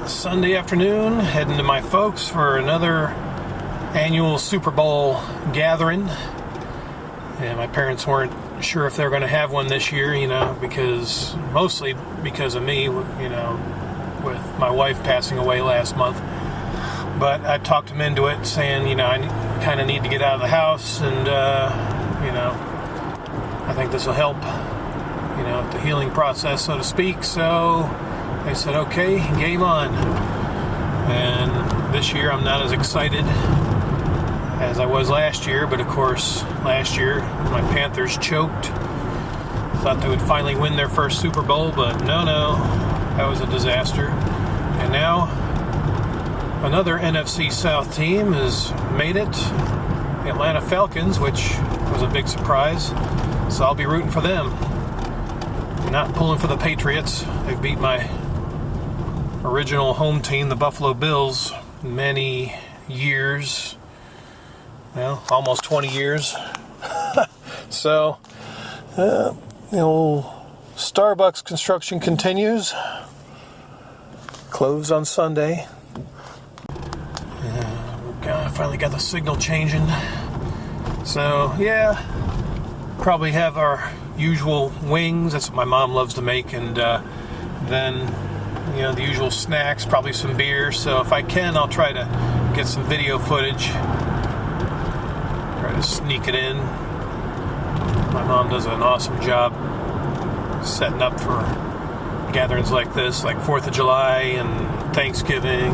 Sunday afternoon, heading to my folks for another annual Super Bowl gathering. And my parents weren't sure if they were going to have one this year, mostly because of me, with my wife passing away last month. But I talked them into it, saying, I kind of need to get out of the house, and, I think this will help, the healing process, so to speak. So they said, okay, game on. And this year I'm not as excited as I was last year, but of course, last year my Panthers choked. Thought they would finally win their first Super Bowl, but no, that was a disaster. And now another NFC South team has made it, the Atlanta Falcons, which was a big surprise. So I'll be rooting for them. I'm not pulling for the Patriots. They beat my original home team, the Buffalo Bills, many years. Well, almost 20 years. So, Starbucks construction continues. Closed on Sunday. I finally got the signal changing. So, probably have our usual wings. That's what my mom loves to make. And then, the usual snacks, probably some beer. So if I can, I'll try to get some video footage. Try to sneak it in. My mom does an awesome job setting up for gatherings like this, like 4th of July and Thanksgiving,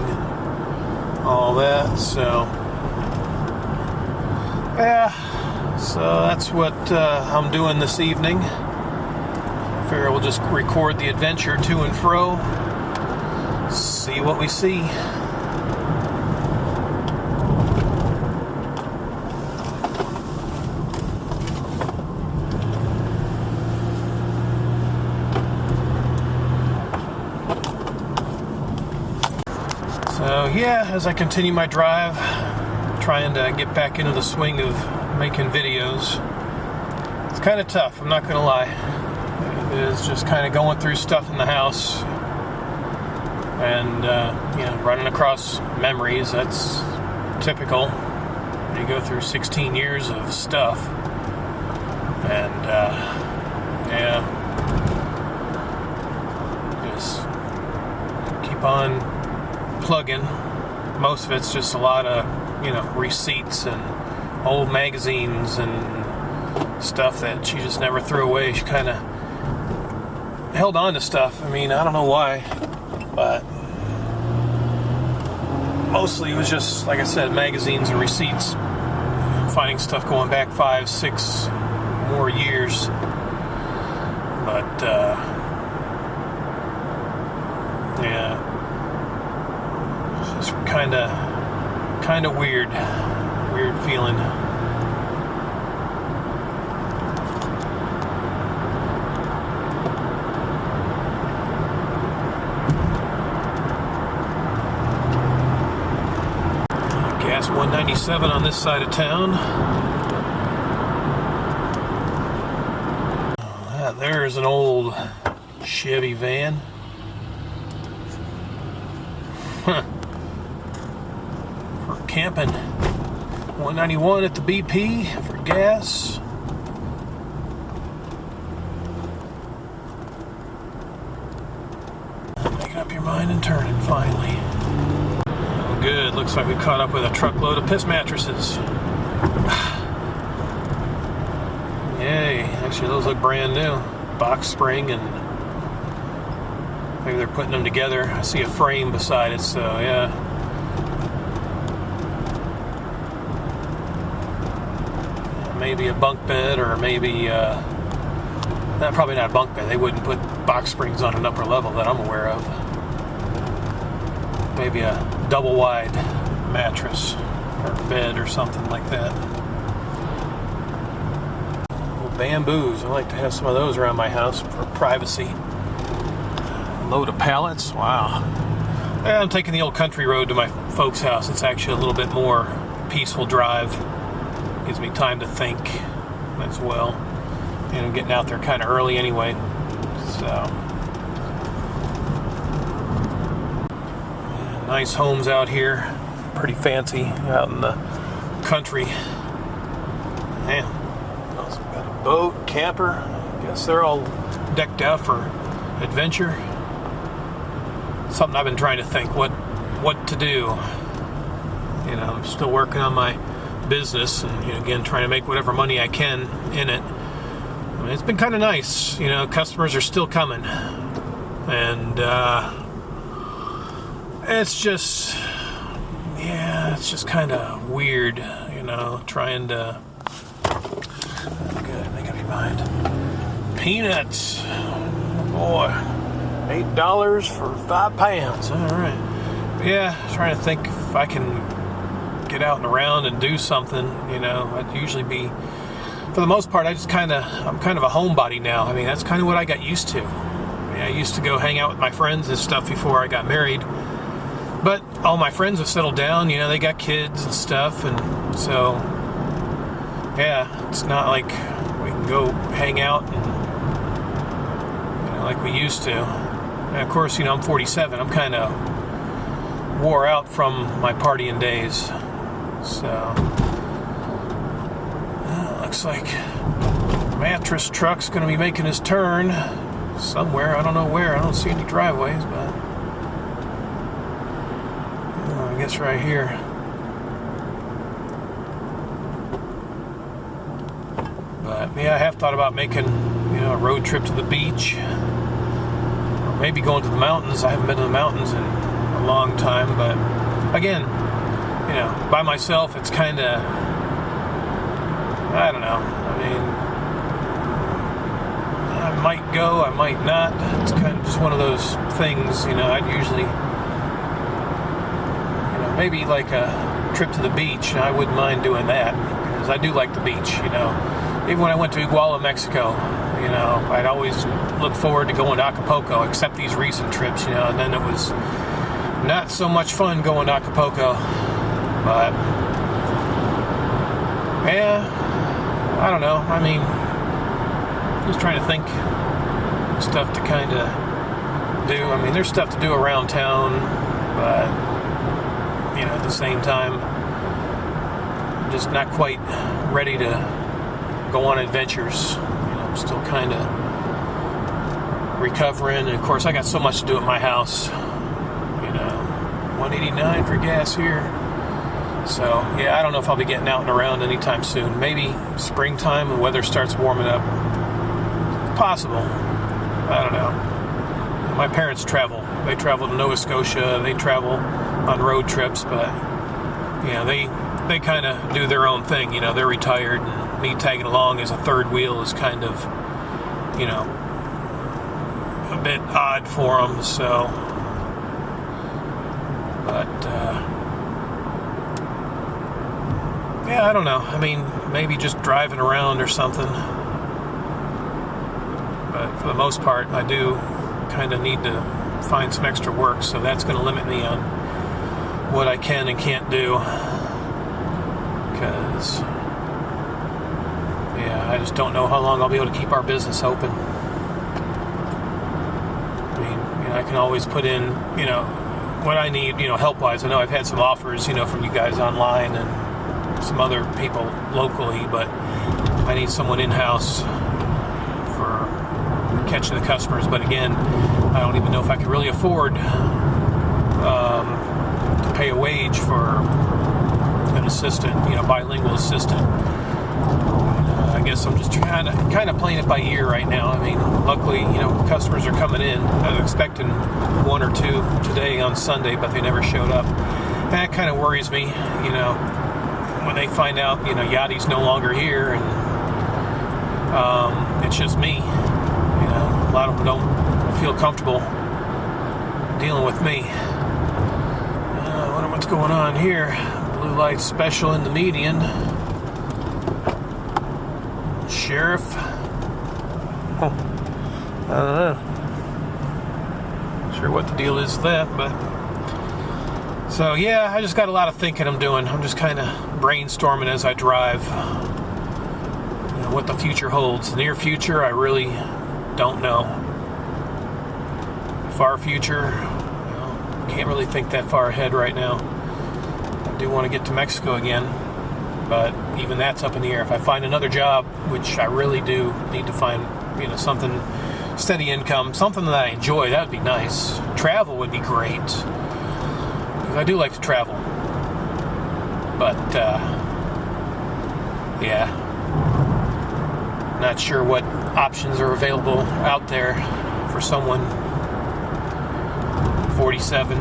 all that. So, so that's what I'm doing this evening. I figure we'll just record the adventure to and fro, see what we see. So as I continue my drive, trying to get back into the swing of making videos. It's kind of tough, I'm not going to lie. It is just kind of going through stuff in the house and, running across memories. That's typical. You go through 16 years of stuff. And, just keep on plugging. Most of it's just a lot of, receipts and old magazines and stuff that she just never threw away. She kind of held on to stuff. I don't know why, but mostly it was just, like I said, magazines and receipts. Finding stuff going back 5-6 more years. But, it's just kind of weird feeling. Gas 197 on this side of town. There's an old Chevy van. For camping. 191 at the BP for gas. Making up your mind and turning finally. Oh, good. Looks like we caught up with a truckload of piss mattresses. Yay. Actually, those look brand new. Box spring, and maybe they're putting them together. I see a frame beside it, so maybe a bunk bed, or maybe probably not a bunk bed. They wouldn't put box springs on an upper level that I'm aware of. Maybe a double wide mattress or bed or something like that. Bamboos. I like to have some of those around my house for privacy. A load of pallets. Wow. I'm taking the old country road to my folks' house. It's actually a little bit more peaceful drive. Gives me time to think as well. And I'm getting out there kind of early anyway. So nice homes out here. Pretty fancy out in the country. Man, also got a boat, camper. I guess they're all decked out for adventure. Something I've been trying to think what to do. You know, I'm still working on my business and, you know, again, trying to make whatever money I can in it. I mean, it's been kind of nice. You know, customers are still coming. And it's just kind of weird, you know, trying to... Good, they got me behind. Peanuts. Boy, $8 for 5 pounds. All right. Yeah, trying to think if I can get out and around and do something. You know, I'd usually be, for the most part, I'm kind of a homebody now. I mean, that's kind of what I got used to. I mean, I used to go hang out with my friends and stuff before I got married. But all my friends have settled down, you know, they got kids and stuff, and so, yeah, it's not like we can go hang out and, you know, like we used to. And of course, you know, I'm 47, I'm kind of wore out from my partying days, so, looks like mattress truck's going to be making his turn somewhere, I don't know where, I don't see any driveways, but... I guess right here. But yeah, I have thought about making, you know, a road trip to the beach, or maybe going to the mountains. I haven't been to the mountains in a long time, but again, you know, by myself, it's kind of, I don't know. I mean, I might go, I might not. It's kind of just one of those things, you know. I'd usually, maybe like a trip to the beach, I wouldn't mind doing that, because I do like the beach, you know. Even when I went to Iguala, Mexico, you know, I'd always look forward to going to Acapulco, except these recent trips, you know, and then it was not so much fun going to Acapulco. But, yeah, I don't know. I mean, just trying to think of stuff to kind of do. I mean, there's stuff to do around town, but... you know, at the same time, I'm just not quite ready to go on adventures. You know, I'm still kind of recovering, and of course, I got so much to do at my house. You know, $1.89 for gas here. So, yeah, I don't know if I'll be getting out and around anytime soon. Maybe springtime when the weather starts warming up. Possible. I don't know. My parents travel. They travel to Nova Scotia. They travel on road trips, but you know, they kind of do their own thing. You know, they're retired, and me tagging along as a third wheel is kind of, you know, a bit odd for them. So, but yeah, I don't know. I mean, maybe just driving around or something. But for the most part, I do kind of need to find some extra work, so that's going to limit me on what I can and can't do, because yeah, I just don't know how long I'll be able to keep our business open. I mean, you know, I can always put in, you know, what I need, you know, help-wise. I know I've had some offers, you know, from you guys online and some other people locally, but I need someone in-house for catching the customers. But again, I don't even know if I can really afford to pay a wage for an assistant, you know, bilingual assistant. I guess I'm just kind of playing it by ear right now. I mean, luckily, you know, customers are coming in. I was expecting one or two today on Sunday, but they never showed up. And that kind of worries me, you know, when they find out, you know, Yachty's no longer here, and it's just me. You know, a lot of them don't feel comfortable dealing with me. I wonder what's going on here. Blue light special in the median. Sheriff. I don't know. Sure what the deal is with that, but so yeah, I just got a lot of thinking I'm doing. I'm just kind of brainstorming as I drive. You know, what the future holds. The near future, I really don't know. Far future, well, can't really think that far ahead right now. I do want to get to Mexico again, but even that's up in the air. If I find another job, which I really do need to find, something steady income, something that I enjoy, that would be nice. Travel would be great, because I do like to travel. But, yeah, not sure what options are available out there for someone 47,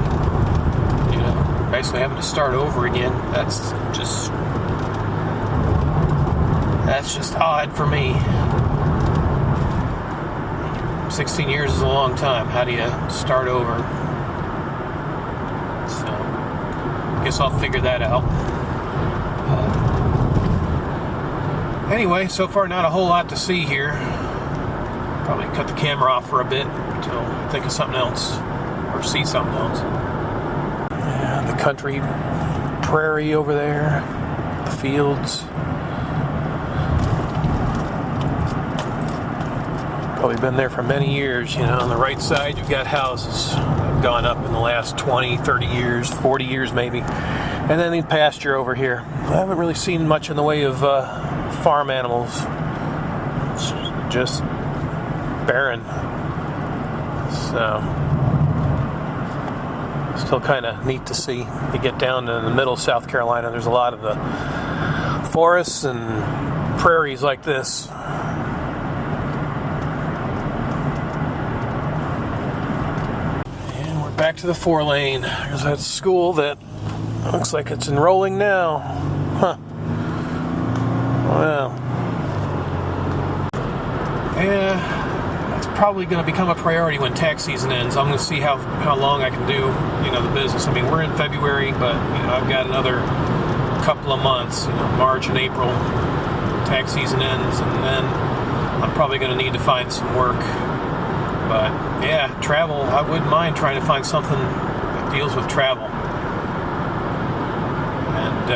basically having to start over again. That's just odd for me. 16 years is a long time. How do you start over? So, I guess I'll figure that out. Anyway, so far not a whole lot to see here. Probably cut the camera off for a bit until I think of something else or see something else. Yeah, the country prairie over there, the fields. Probably been there for many years. On the right side you've got houses that have gone up in the last 20, 30 years, 40 years maybe. And then the pasture over here. I haven't really seen much in the way of farm animals. It's just barren. So, still kind of neat to see. You get down to the middle of South Carolina, there's a lot of the forests and prairies like this. And we're back to the 4-lane. There's that school that looks like it's enrolling now. Huh. Well, yeah, that's probably going to become a priority when tax season ends. I'm going to see how long I can do, the business. I mean, we're in February, but, I've got another couple of months, March and April, tax season ends, and then I'm probably going to need to find some work. But, yeah, travel, I wouldn't mind trying to find something that deals with travel. And,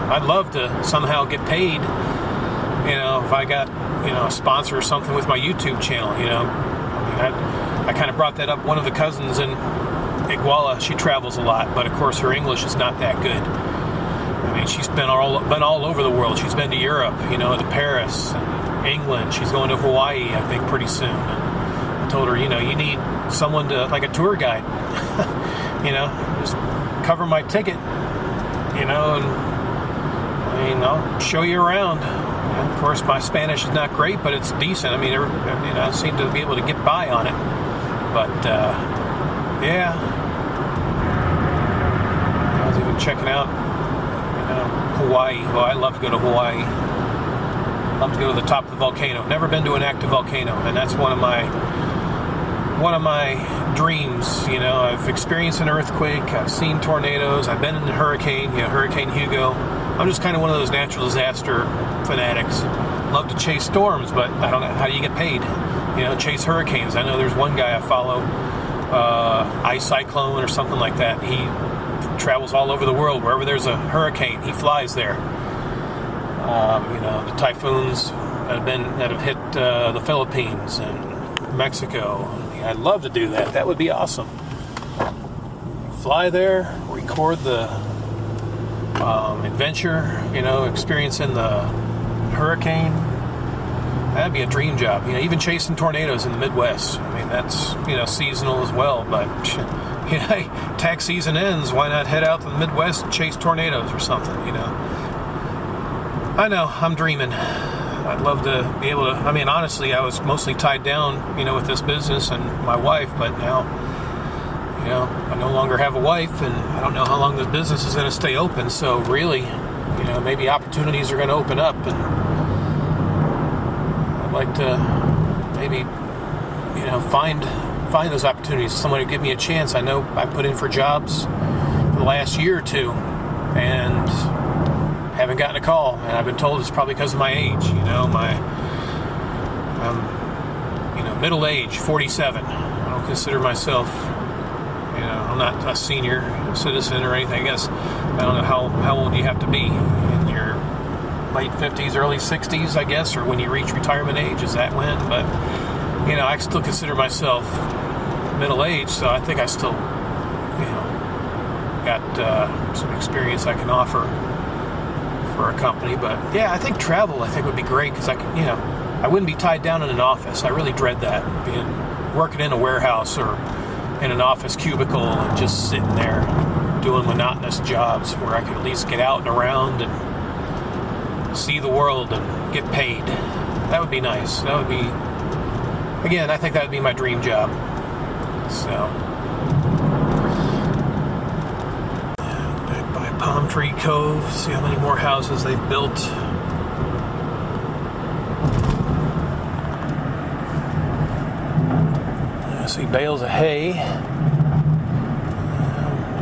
I'd love to somehow get paid, if I got, a sponsor or something with my YouTube channel, I kind of brought that up. One of the cousins in Iguala, she travels a lot, but of course her English is not that good. I mean, she's been all over the world. She's been to Europe, to Paris, England. She's going to Hawaii, I think, pretty soon. And I told her, you need someone to, like a tour guide, just cover my ticket, and I'll show you around. And of course, my Spanish is not great, but it's decent. I mean, I seem to be able to get by on it. But, yeah. I was even checking out, Hawaii. Well, I love to go to Hawaii. I love to go to the top of the volcano. Never been to an active volcano, and that's one of my dreams. I've experienced an earthquake. I've seen tornadoes. I've been in a hurricane. Hurricane Hugo. I'm just kind of one of those natural disaster fanatics. Love to chase storms, but I don't know, how do you get paid? Chase hurricanes. I know there's one guy I follow, Ice Cyclone or something like that. He travels all over the world. Wherever there's a hurricane, he flies there. The typhoons that have hit the Philippines and Mexico. I'd love to do that. That would be awesome. Fly there, record the adventure, experiencing the hurricane. That'd be a dream job. Even chasing tornadoes in the Midwest. I mean, that's, seasonal as well. But, tax season ends. Why not head out to the Midwest and chase tornadoes or something, I know, I'm dreaming. I'd love to be able to, honestly, I was mostly tied down, with this business and my wife, but now, I no longer have a wife, and I don't know how long this business is going to stay open, so really, maybe opportunities are going to open up, and I'd like to maybe, find those opportunities. Someone would give me a chance. I know I put in for jobs for the last year or two, and haven't gotten a call, and I've been told it's probably because of my age. I'm middle age, 47. I don't consider myself, I'm not a senior citizen or anything. I guess I don't know how old you have to be in your late 50s, early 60s, I guess, or when you reach retirement age. Is that when? But I still consider myself middle-aged, so I think I still, got some experience I can offer for a company. But yeah, I think travel would be great, because I could, I wouldn't be tied down in an office. I really dread that, working in a warehouse or in an office cubicle and just sitting there doing monotonous jobs, where I could at least get out and around and see the world and get paid. That would be nice. That would be, again, I think that would be my dream job. So, back by Palm Tree Cove, see how many more houses they've built. I see bales of hay.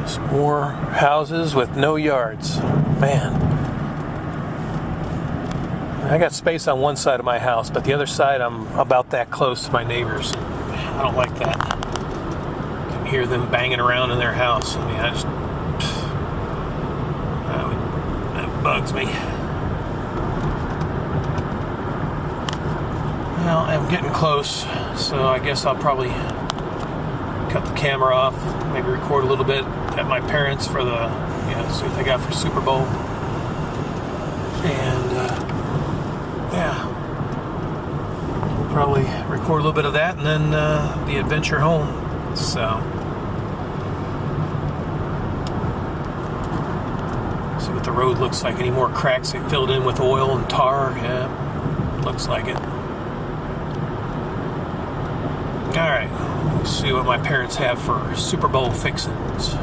Some more houses with no yards. Man. I got space on one side of my house, but the other side I'm about that close to my neighbors. I don't like that. I can hear them banging around in their house. I mean, that bugs me. Well, I'm getting close, so I guess I'll probably cut the camera off, maybe record a little bit at my parents for the, see what they got for Super Bowl. And, probably record a little bit of that, and then the adventure home. So, see what the road looks like. Any more cracks they filled in with oil and tar? Yeah, looks like it. All right, let's see what my parents have for Super Bowl fixings.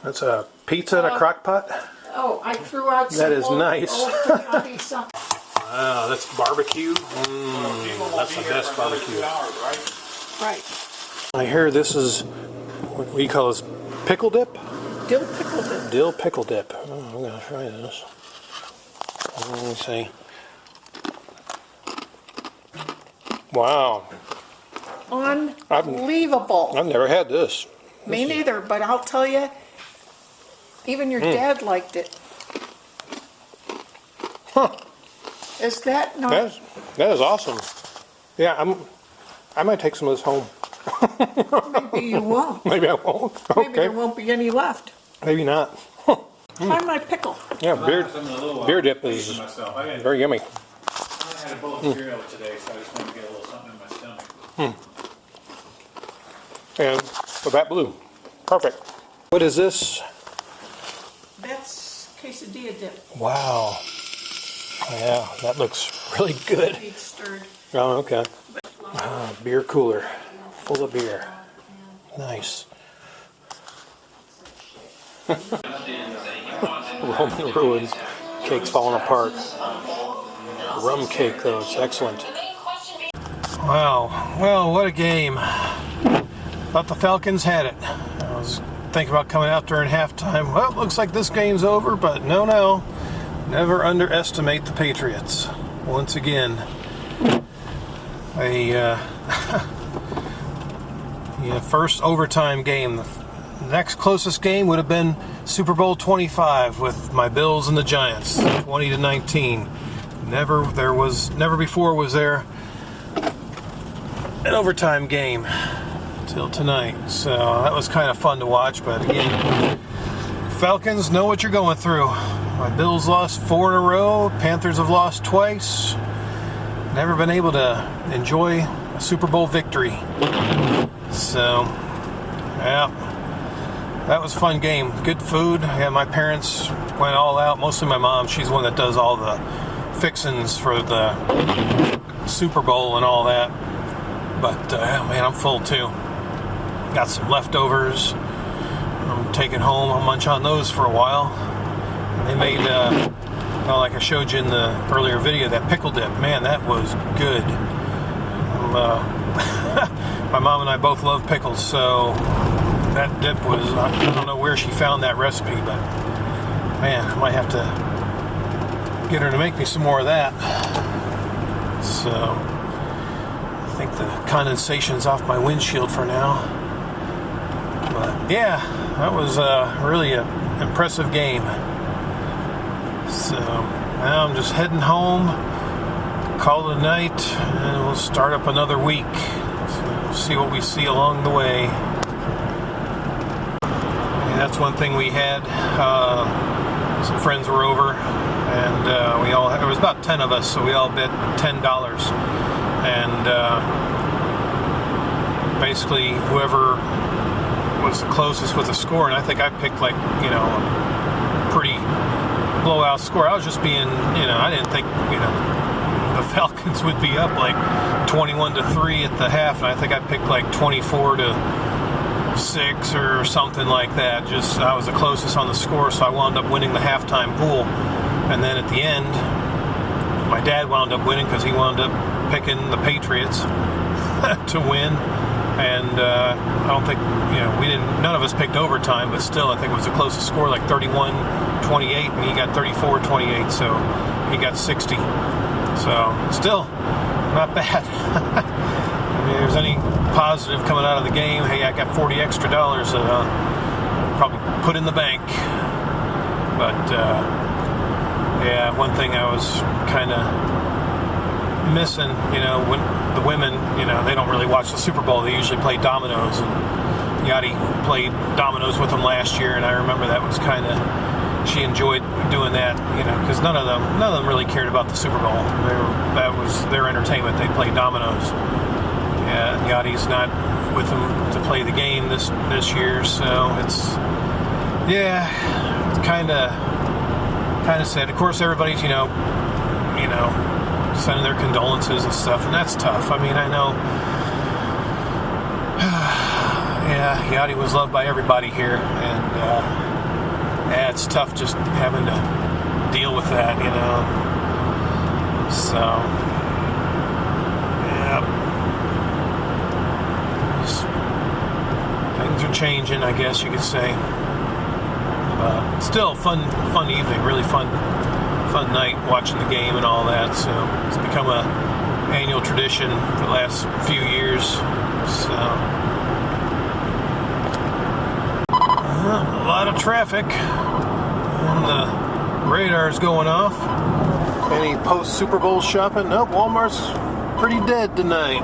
That's a pizza in a crock pot. Oh, I threw out some. That is nice. Wow, that's barbecue. That's the best barbecue. Right. I hear this is, what do you call this, pickle dip? Dill pickle dip. Dill pickle dip. Oh, I'm going to try this. Let me see. Wow. Unbelievable. I've never had this. Me neither, but I'll tell you, even your dad liked it. Huh. Is that not? That is awesome. Yeah, I might take some of this home. Maybe you won't. Maybe I won't. Okay. Maybe there won't be any left. Maybe not. Huh. Try my pickle. Yeah, beer dip is very yummy. I had a bowl of cereal today, so I just wanted to get a little something in my stomach. And so that blue. Perfect. What is this? That's quesadilla dip. Wow. Yeah, that looks really good. It's stirred. Oh, okay. Beer cooler. Full of beer. Nice. Roman ruins. Cake's falling apart. Rum cake, though. It's excellent. Wow. Well, what a game. Thought the Falcons had it. I was thinking about coming out during halftime. Well, looks like this game's over, but no. Never underestimate the Patriots. Once again, a first overtime game. The next closest game would have been Super Bowl 25 with my Bills and the Giants, 20-19. Never before was there an overtime game till tonight. So that was kind of fun to watch. But again, Falcons know what you're going through. My Bills lost 4 in a row. Panthers have lost twice. Never been able to enjoy a Super Bowl victory. So, yeah, that was a fun game. Good food. Yeah, my parents went all out. Mostly my mom. She's the one that does all the fixings for the Super Bowl and all that. But, man, I'm full too. Got some leftovers. I'm taking home. I'll munch on those for a while. They made, like I showed you in the earlier video, that pickle dip. Man, that was good. My mom and I both love pickles, so that dip was, I don't know where she found that recipe, but man, I might have to get her to make me some more of that. So, I think the condensation's off my windshield for now. But yeah, that was really an impressive game. So now I'm just heading home, call it a night, and we'll start up another week. So see what we see along the way. And that's one thing we had. Some friends were over, and there was about 10 of us, so we all bet $10. And basically, whoever was the closest with the score, and I think I picked a pretty blowout score. I was just being, I didn't think, the Falcons would be up like 21-3 at the half, and I think I picked like 24-6 or something like that. Just I was the closest on the score, so I wound up winning the halftime pool. And then at the end, my dad wound up winning because he wound up picking the Patriots to win. And I don't think, none of us picked overtime, but still, I think it was the closest score, like 31-28, and he got 34-28, so he got 60. So, still, not bad. I mean, if there's any positive coming out of the game, hey, I got $40 extra that I'll probably put in the bank. But, yeah, one thing I was kind of missing, when the women, they don't really watch the Super Bowl. They usually play dominoes, and Yachty played dominoes with them last year, and I remember that was kind of, she enjoyed doing that, because none of them really cared about the Super Bowl. That was their entertainment. They played dominoes. Yeah, Yachty's not with them to play the game this year, so it's kind of sad. Of course, everybody's sending their condolences and stuff, and that's tough. I mean, I know. Yeah, Yachty was loved by everybody here, and it's tough just having to deal with that, So, yeah, things are changing, I guess you could say. But still, fun evening, really fun night watching the game and all that. So it's become a annual tradition for the last few years. So. A lot of traffic, and the radar's going off. Any post-Super Bowl shopping? Nope, Walmart's pretty dead tonight.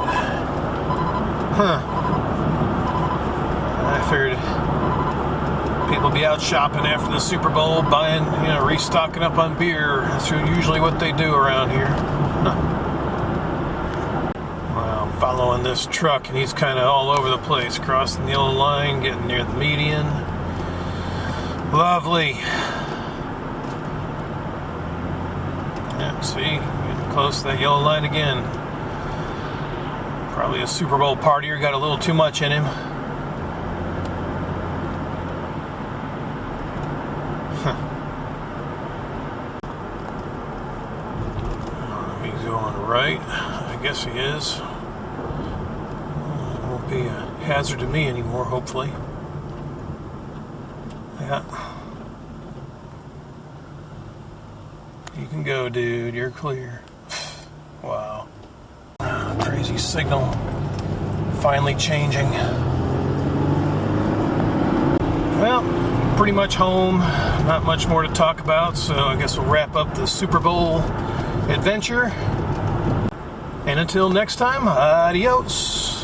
I figured people be out shopping after the Super Bowl, buying, restocking up on beer. That's usually what they do around here. Well, I'm following this truck, and he's kind of all over the place, crossing the yellow line, getting near the median. Lovely. Yeah, see, getting close to that yellow line again. Probably a Super Bowl partier, got a little too much in him. He's going right. I guess he is. Won't be a hazard to me anymore, hopefully. Yeah. You can go, dude. You're clear. Wow. Crazy signal. Finally changing. Well, pretty much home. Not much more to talk about, so I guess we'll wrap up the Super Bowl adventure. And until next time, adios.